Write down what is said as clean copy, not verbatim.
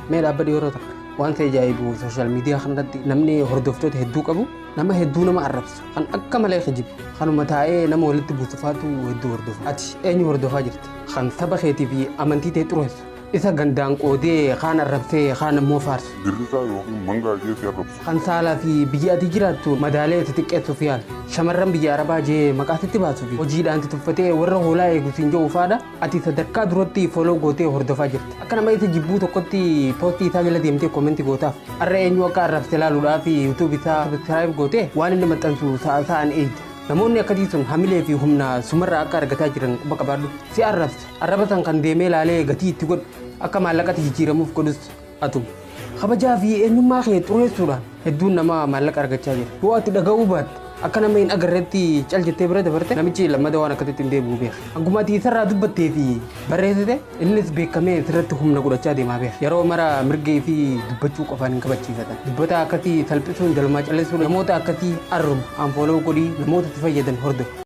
Mee dhaabbadhi yeroo takka wanta ajaa'ibu sooshaal miidiyaa kanarratti namni hordoftoota hedduu qabu nama hedduu nama arrabsu kan akka malee kijibu kanuma taa'ee nama walitti buusufaatu hedduu hordofa. Ati eenyu hordofaa jirti? Kan saba keetii fi amantii ta'e xureessu. Isa gandaan qoodee kaan arrabsee kaan ammoo faarsu. Dirrisaa yookiin mangaa geessee arrabsu. Kan saalaa fi biyya ati jiraattu madaalee itti xiqqeessuuf yaala. Shamarran biyya Arabaa jee maqaasitti baasuu fi hojiidhaan itti tuffatee warra hoolaa eegusiin jiru faadha. Ati sadarkaa duratti fooloo gootee hordofaa jirti. Akka nama isa jibbuu tokkotti poostii isaa jala deemtee koomentii gootaaf. Har'a eenyu akka arrabse ilaaluudhaa fi yuutuubii isaa sabskiraayib gootee waan inni maxxansu sa'aan eegda. Namoonni akkasii sun hamilee fi humna sumarraa akka argataa jiran quba qabaadhu. Si arrabsa. Arraba san kan deemee ilaalee gatii itti godhu akka maallaqatti jijjiiramuuf godhus atuma. Kabajaa fi eenyummaa kee xureessuudhaan hedduun nama maallaqa argachaa jira. Yoo ati dhaga'uu baatte akka nama hin agarreetti cal jettee bira dabarte namichi lammata waan akkasitti hin deebi'u beeka. Akkuma ati isarraa dubbattee fi barreessite innis beekamee sirratti humna godhachaa deemaa beeka. Yeroo mara mirgee fi dubbachuu qofaan hin kabachiifatan. Dubbata akkasii salphisuun jalmaa calleessuun namoota akkasii arruma anfooloo godhii namoota itti fayyadan hordofu.